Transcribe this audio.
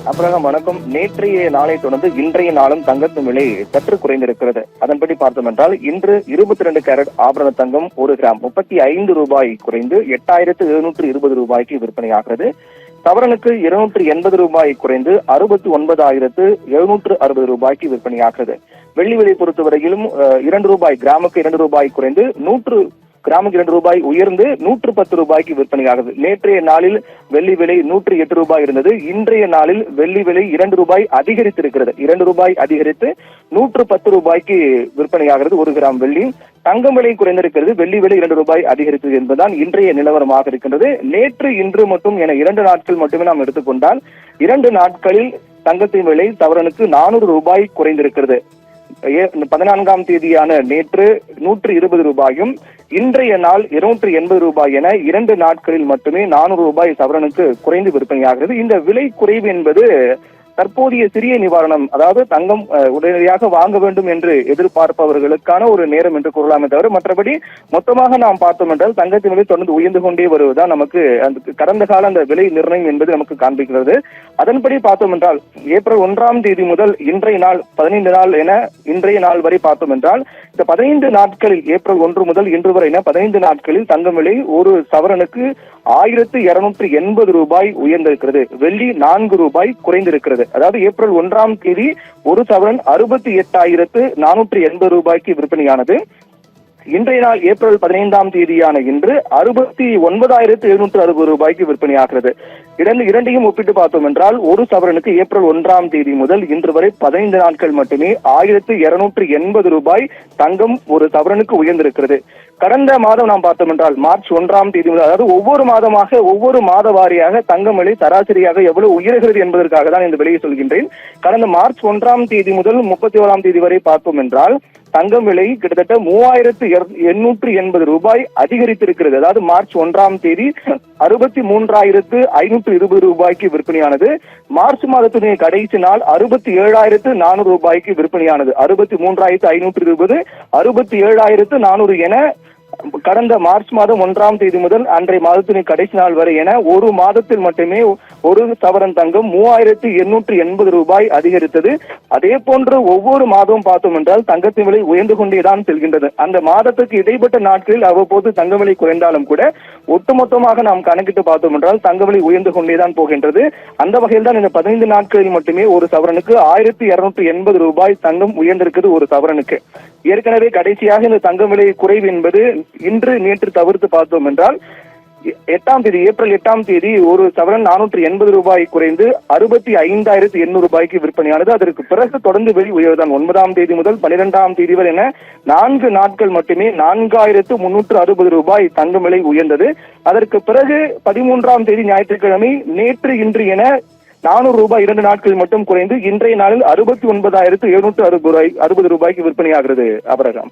அப்புறம் வணக்கம். நேற்றைய நாளை தொடர்ந்து இன்றைய நாளும் தங்கத்தின் விலை சற்று குறைந்திருக்கிறது. அதன்படி பார்த்தோம் என்றால் இன்று 22 கேரட் ஆபரண தங்கம் 1 கிராம் 35 ரூபாய் குறைந்து 8720 ரூபாய்க்கு விற்பனையாகிறது. சவரனுக்கு 280 ரூபாய் குறைந்து 69,760 ரூபாய்க்கு விற்பனையாகிறது. வெள்ளி விலை பொறுத்தவரையிலும் 2 ரூபாய் கிராமுக்கு 2 ரூபாய் குறைந்து 100 கிராமுக்கு 2 ரூபாய் உயர்ந்து 110 ரூபாய்க்கு விற்பனையாகிறது. நேற்றைய நாளில் வெள்ளி விலை 108 ரூபாய் இருந்தது. இன்றைய நாளில் வெள்ளி விலை 2 ரூபாய் அதிகரித்திருக்கிறது. 2 ரூபாய் அதிகரித்து 110 ரூபாய்க்கு விற்பனையாகிறது 1 கிராம் வெள்ளி. தங்கம் விலை குறைந்திருக்கிறது. வெள்ளி விலை 2 ரூபாய் அதிகரித்தது என்பதுதான் இன்றைய நிலவரமாக இருக்கின்றது. நேற்று இன்று மட்டும் என 2 நாட்கள் மட்டுமே நாம் எடுத்துக்கொண்டால் 2 நாட்களில் தங்கத்தின் விலை சவரனுக்கு 400 ரூபாய் குறைந்திருக்கிறது. 14ஆம் தேதியான நேற்று 120 ரூபாயும் இன்றைய நாள் 280 ரூபாய் என 2 நாட்களில் மட்டுமே 400 ரூபாய் சவரனுக்கு குறைந்து விற்பனையாகிறது. இந்த விலை குறைவு என்பது தற்போதைய சிறிய நிவாரணம், அதாவது தங்கம் உடனடியாக வாங்க வேண்டும் என்று எதிர்பார்ப்பவர்களுக்கான ஒரு நேரம் என்று கூறலாமே தவிர மற்றபடி மொத்தமாக நாம் பார்த்தோம் என்றால் தங்கத்தின் விலை தொடர்ந்து உயர்ந்து கொண்டே வருவதுதான் நமக்கு அந்த கடந்த கால அந்த விலை நிர்ணயம் என்பது நமக்கு காண்பிக்கிறது. அதன்படி பார்த்தோம் என்றால் ஏப்ரல் 1ஆம் தேதி முதல் இன்றைய நாள் 15 நாள் என இன்றைய நாள் வரை பார்த்தோம் என்றால் இந்த 15 நாட்களில் ஏப்ரல் 1 முதல் இன்று வரை என 15 நாட்களில் தங்கம் விலை ஒரு சவரனுக்கு 1280 ரூபாய் உயர்ந்திருக்கிறது. வெள்ளி 4 ரூபாய் குறைந்திருக்கிறது. அதாவது ஏப்ரல் 1ஆம் தேதி ஒரு சவரன் 68,480 ரூபாய்க்கு விற்பனையானது. இன்றைய நாள் ஏப்ரல் 15ஆம் தேதியான இன்று 69,760 ரூபாய்க்கு விற்பனையாகிறது. இரண்டையும் ஒப்பிட்டு பார்த்தோம் என்றால் ஒரு சவரனுக்கு ஏப்ரல் 1ஆம் தேதி முதல் இன்று வரை 15 நாட்கள் மட்டுமே 1280 ரூபாய் தங்கம் ஒரு சவரனுக்கு உயர்ந்திருக்கிறது. கடந்த மாதம் நாம் பார்த்தோம் என்றால் மார்ச் 1ஆம் தேதி முதல், அதாவது ஒவ்வொரு மாத வாரியாக தங்கம் விலை சராசரியாக எவ்வளவு உயர்கிறது என்பதற்காக தான் இந்த விலையை சொல்கின்றேன். கடந்த மார்ச் 1ஆம் தேதி முதல் 31ஆம் தேதி வரை பார்த்தோம் என்றால் தங்கம் விலை கிட்டத்தட்ட 3,880 ரூபாய் அதிகரித்திருக்கிறது. அதாவது மார்ச் 1ஆம் தேதி 63,520 ரூபாய்க்கு விற்பனையானது. மார்ச் மாதத்துடைய கடைசி நாள் 67,400 ரூபாய்க்கு விற்பனையானது. 63,520 67,400 என கடந்த மார்ச் மாதம் 1ஆம் தேதி முதல் அன்றைய மாதத்தின் கடைசி நாள் வரை என ஒரு மாதத்தில் மட்டுமே ஒரு சவரன் தங்கம் 3,880 ரூபாய் அதிகரித்தது. அதே போன்று ஒவ்வொரு மாதமும் பார்த்தோம் என்றால் தங்கத்தின் விலை உயர்ந்து கொண்டேதான் செல்கின்றது. அந்த மாதத்துக்கு இடைப்பட்ட நாட்களில் அவ்வப்போது தங்க விலை குறைந்தாலும் கூட ஒட்டுமொத்தமாக நாம் கணக்கிட்டு பார்த்தோம் என்றால் தங்க விலை உயர்ந்து கொண்டேதான் போகின்றது. அந்த வகையில் தான் இந்த 15 நாட்களில் மட்டுமே ஒரு சவரனுக்கு 1,280 ரூபாய் தங்கம் உயர்ந்திருக்கிறது ஒரு சவரனுக்கு. ஏற்கனவே கடைசியாக இந்த தங்கம் விலை குறைவு என்பது இன்று நேற்று தவிர்த்து பார்த்தோம் என்றால் ஏப்ரல் 8ஆம் தேதி ஒரு சவரன் 480 ரூபாய் குறைந்து 65,800 ரூபாய்க்கு விற்பனையானது. அதற்கு பிறகு தொடர்ந்து வெளி உயர்வுதான் 9ஆம் தேதி முதல் 12ஆம் தேதி வரை என 4 நாட்கள் மட்டுமே 4,360 ரூபாய் தங்கம் விலை உயர்ந்தது. அதற்கு பிறகு 13ஆம் தேதி ஞாயிற்றுக்கிழமை நேற்று இன்று என 400 ரூபாய் 2 நாட்கள் மட்டும் குறைந்து இன்றைய நாளில் 69,760 ரூபாய்க்கு விற்பனையாகிறது. அபரகம்.